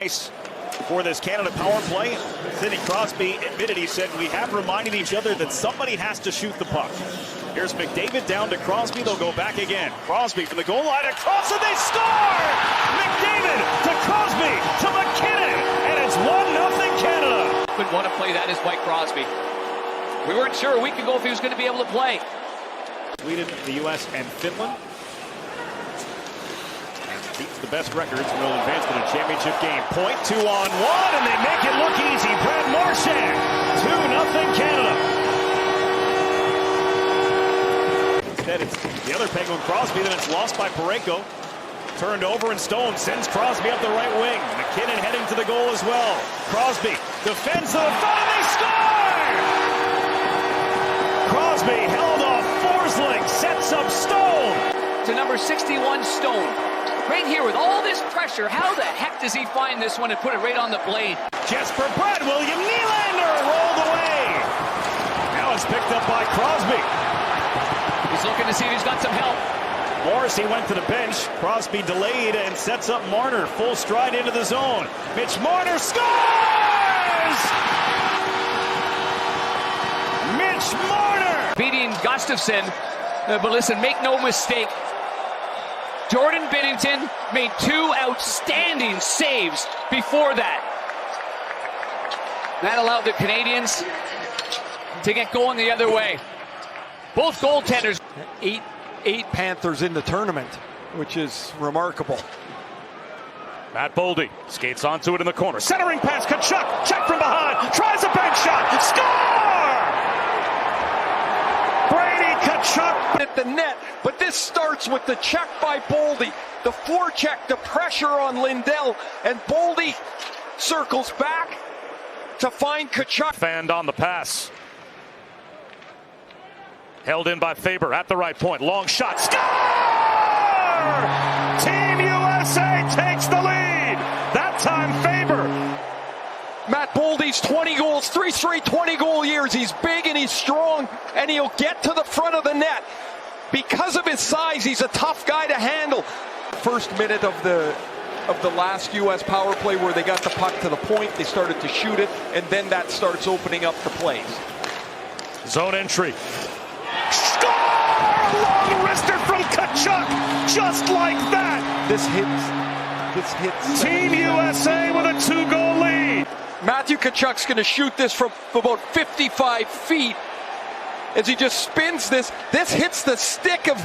For this Canada power play, Sidney Crosby admitted, he said, we have reminded each other that somebody has to shoot the puck. Here's McDavid down to Crosby. They'll go back again. Crosby from the goal line across, and they score! McDavid to Crosby to McKinnon, and it's 1-0 Canada. Would want to play that is Mike Crosby. We weren't sure a week ago if he was going to be able to play. Sweden, the U.S., and Finland. Beats the best records and will advance to the championship game. Point 2-on-1, and they make it look easy. Brad Marchand, 2-0 Canada. Instead, it's the other Penguin, Crosby, then it's lost by Parayko. Turned over, and Stone sends Crosby up the right wing. McKinnon heading to the goal as well. Crosby defends the front, and they score! Crosby held off Forsling, sets up Stone. To number 61, Stone. Right here with all this pressure, how the heck does he find this one and put it right on the blade? Jesper Brad, William Nylander rolled away. Now it's picked up by Crosby. He's looking to see if he's got some help. Morrissey went to the bench. Crosby delayed and sets up Marner. Full stride into the zone. Mitch Marner scores! Mitch Marner! Beating Gustafsson, but listen, make no mistake. Jordan Binnington made 2 outstanding saves before that. That allowed the Canadians to get going the other way. Both goaltenders. Eight Panthers in the tournament, which is remarkable. Matt Boldy skates onto it in the corner. Centering pass, Tkachuk, check from behind, tries a bank shot, score! Brady Tkachuk At the net, but this starts with the check by Boldy, the forecheck, the pressure on Lindell, and Boldy circles back to find Tkachuk. Fanned on the pass. Held in by Faber at the right point. Long shot. Score! Team USA takes the lead. That time Faber. Matt Boldy's 20 goals, 3 straight 20-goal years. He's big and he's strong, and he'll get to the front of the net. Because of his size, he's a tough guy to handle. First minute of the last U.S. power play where they got the puck to the point, they started to shoot it, and then that starts opening up the plays. Zone entry. Score! Long wrister from Tkachuk, just like that. This hits. Team USA with a 2-goal lead. Matthew Tkachuk's going to shoot this from about 55 feet as he just spins this. This hits the stick of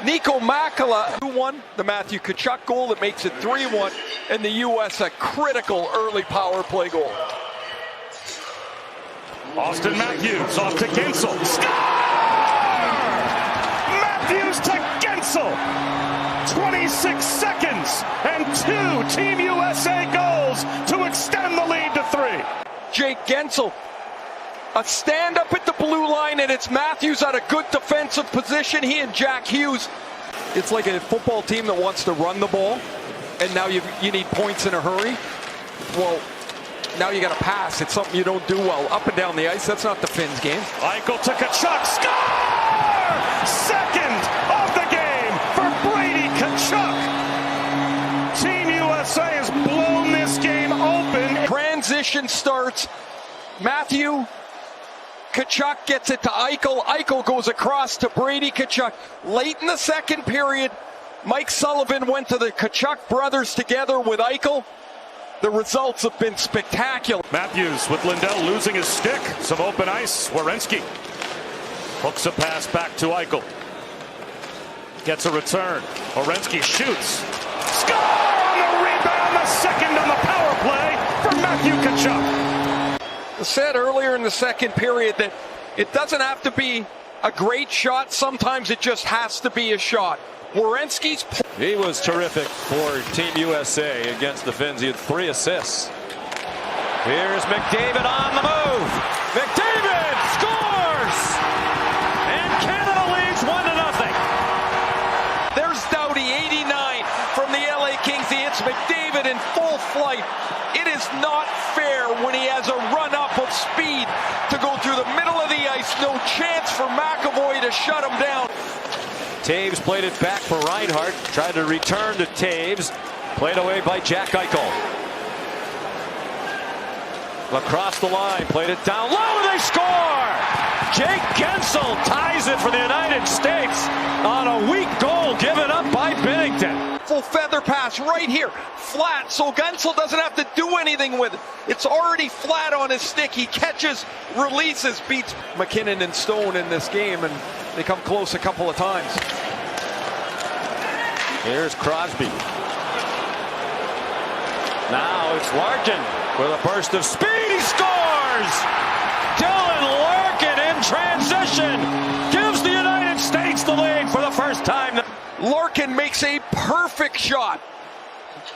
Nico Makala. 2-1, the Matthew Tkachuk goal that makes it 3-1, and the U.S. a critical early power play goal. Austin Matthews off to Gensel. Score! Matthews to Gensel. 26 seconds and 2 Team USA goals to extend the lead to 3. Jake Gensel, a stand up at the blue line, and it's Matthews out of good defensive position. He and Jack Hughes. It's like a football team that wants to run the ball, and now you need points in a hurry. Well, now you got to pass. It's something you don't do well. Up and down the ice, that's not the Finns game. Eichel to Tkachuk, score! Second of the game for Brady Tkachuk. Team USA has blown this game open. Transition starts. Matthew Tkachuk gets it to Eichel. Eichel goes across to Brady Tkachuk. Late in the second period, Mike Sullivan went to the Tkachuk brothers together with Eichel. The results have been spectacular. Matthews with Lindell losing his stick. Some open ice. Werenski hooks a pass back to Eichel. Gets a return. Werenski shoots. Score on the rebound. The second on the power play for Matthew Tkachuk. I said earlier in the second period that it doesn't have to be a great shot. Sometimes it just has to be a shot. Werenski's. He was terrific for Team USA against the Finns. He had 3 assists. Here's McDavid on the move. McDavid scores! And Canada leads 1-0. There's Doughty, 89 from the LA Kings. He hits McDavid in full flight. It is not fair when he has a run-up of speed to go through the middle of the ice. No chance for McAvoy to shut him down. Taves played it back for Reinhart. Tried to return to Taves. Played away by Jack Eichel. Across the line, played it down low, and they score! Jake Gensel ties it for the United States on a weak goal given up by Binnington. Full feather pass right here, flat, so Gensel doesn't have to do anything with it. It's already flat on his stick. He catches, releases, beats McKinnon and Stone in this game, and they come close a couple of times. Here's Crosby. Now it's Larkin with a burst of speed. He scores! Dylan Larkin in transition gives the United States the lead for the first time. Larkin makes a perfect shot.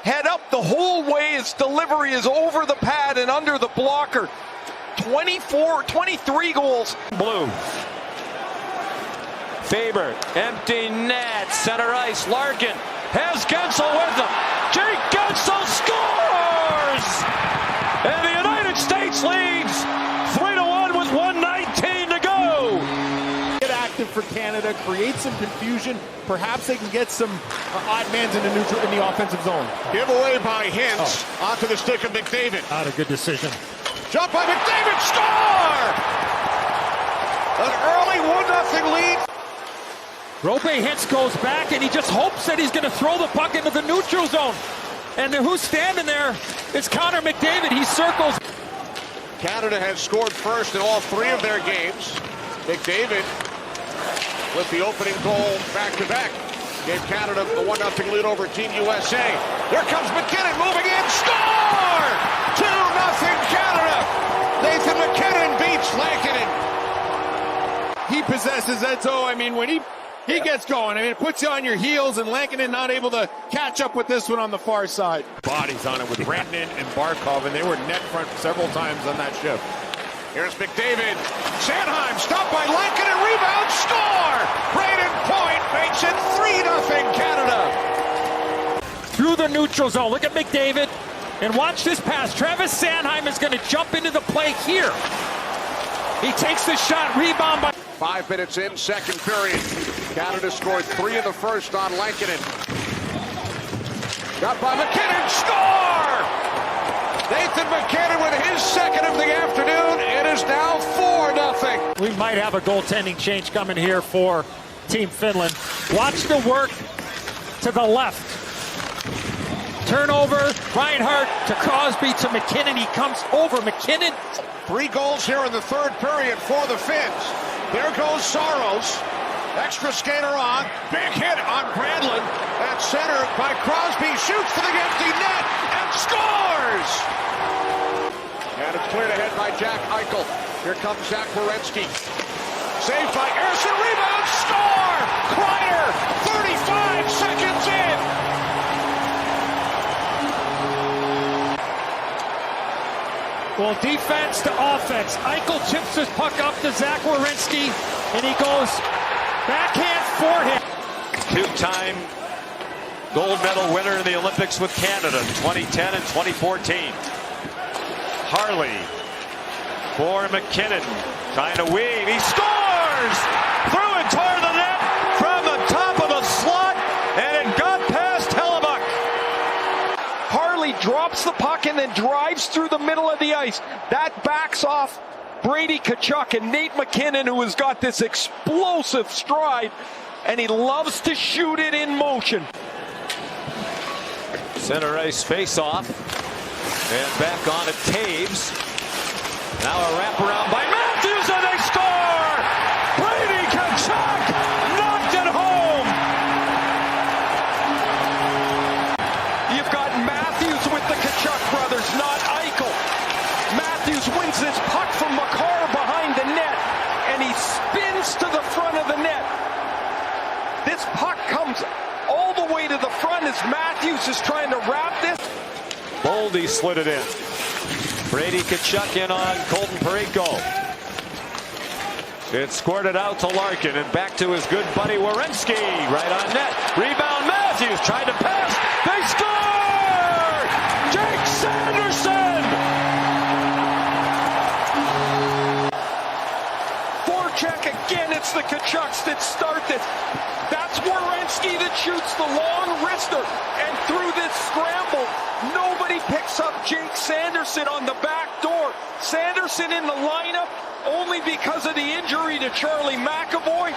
Head up the whole way. His delivery is over the pad and under the blocker. 23 goals. Blue. Faber, empty net, center ice. Larkin has Gensel with him. Jake Gensel scores! And the United States leads 3-1 with 1:19 to go. Get active for Canada, create some confusion. Perhaps they can get some odd mans in the offensive zone. Give away by Hintz onto the stick of McDavid. Not a good decision. Jump by McDavid, score! An early 1-0 lead. Rope Hintz goes back, and he just hopes that he's going to throw the puck into the neutral zone. And who's standing there? It's Connor McDavid. He circles. Canada has scored first in all 3 of their games. McDavid with the opening goal back-to-back gave Canada the 1-0 lead over Team USA. Here comes McKinnon moving in, score! 2-0 Canada. Nathan McKinnon beats Lankinen. He possesses it, so, I mean, when he gets going, I mean, it puts you on your heels, and Lankinen not able to catch up with this one on the far side. Bodies on it with Rantanen and Barkov, and they were net front several times on that shift. Here's McDavid. Sanheim stopped by Lankinen, rebound, score! Braden Point makes it 3-0 Canada. Through the neutral zone, look at McDavid, and watch this pass. Travis Sanheim is going to jump into the play here. He takes the shot, rebound by... 5 minutes in, second period. Canada scored 3 in the first on Lankinen. Got by McKinnon, score! Nathan McKinnon with his second of the afternoon. It is now 4-0. We might have a goaltending change coming here for Team Finland. Watch the work to the left. Turnover, Reinhart to Crosby to McKinnon. He comes over, McKinnon. 3 goals here in the third period for the Finns. There goes Saros. Extra skater on. Big hit on Granlund. At center by Crosby. Shoots for the empty net and scores! And it's cleared ahead by Jack Eichel. Here comes Zach Werenski. Saved by Ersson. Rebound. Score! Kreider. 35 seconds in. Well, defense to offense. Eichel chips his puck up to Zach Werenski, and he goes backhand forehand. 2-time gold medal winner in the Olympics with Canada, 2010 and 2014. Harley for McKinnon, trying to weave. He scores! Through and toward the net from the top of the slot, and it got past Hellebuck. Harley drops the puck and then drives through the middle of the ice. That backs off Brady Tkachuk and Nate McKinnon, who has got this explosive stride, and he loves to shoot it in motion. Center ice face-off, and back on it Taves. Now a wraparound by Matthews, and they score! Brady Tkachuk knocked it home! You've got Matthews with the Tkachuk brothers, not Eichel. Matthews wins this puck from Makar behind the net, and he spins to the front of the net. This puck comes all the way to the front as Matthews is trying to wrap this. Boldy slid it in. Brady Tkachuk in on Colton Parayko. It's squirted out to Larkin and back to his good buddy Werenski. Right on net. Rebound Matthews tried to pass. They score! Jake Sanderson! Forecheck again. It's the Tkachuks that start this. That's Werenski that shoots the long wrister. And through this scramble, nobody picks up Jake Sanderson. Sanderson on the back door. Sanderson in the lineup only because of the injury to Charlie McAvoy.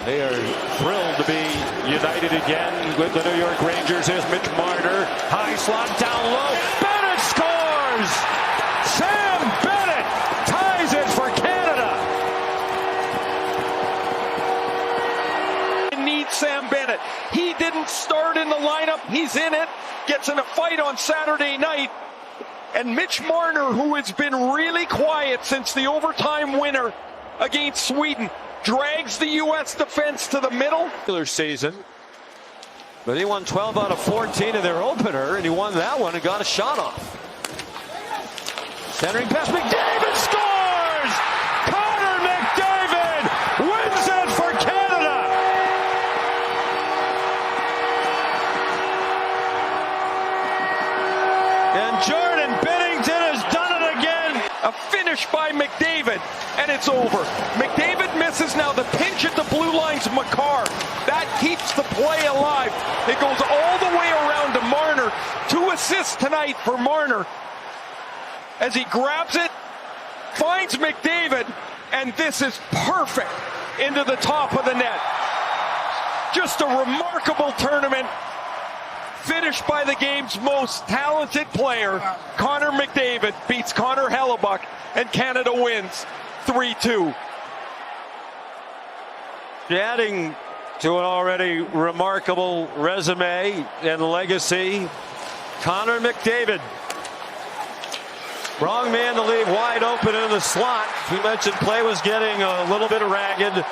They are thrilled to be united again with the New York Rangers. Here's Mitch Marner. High slot down low. Bennett scores! Sam Bennett ties it for Canada. Need Sam Bennett. He didn't start in the lineup. He's in it. Gets in a fight on Saturday night. And Mitch Marner, who has been really quiet since the overtime winner against Sweden, drags the U.S. defense to the middle. Season. But he won 12 out of 14 in their opener, and he won that one and got a shot off. Centering pass, McDavid scores! Connor McDavid wins it for Canada! And Jordan Binnington has done it again. A finish by McDavid, and it's over. McDavid misses now. The pinch at the blue line's Makar. That keeps the play alive. It goes all the way around to Marner. 2 assists tonight for Marner. As he grabs it, finds McDavid, and this is perfect into the top of the net. Just a remarkable tournament. Finished by the game's most talented player, Connor McDavid beats Connor Hellebuck, and Canada wins 3-2. Adding to an already remarkable resume and legacy, Connor McDavid. Wrong man to leave wide open in the slot. We mentioned play was getting a little bit ragged.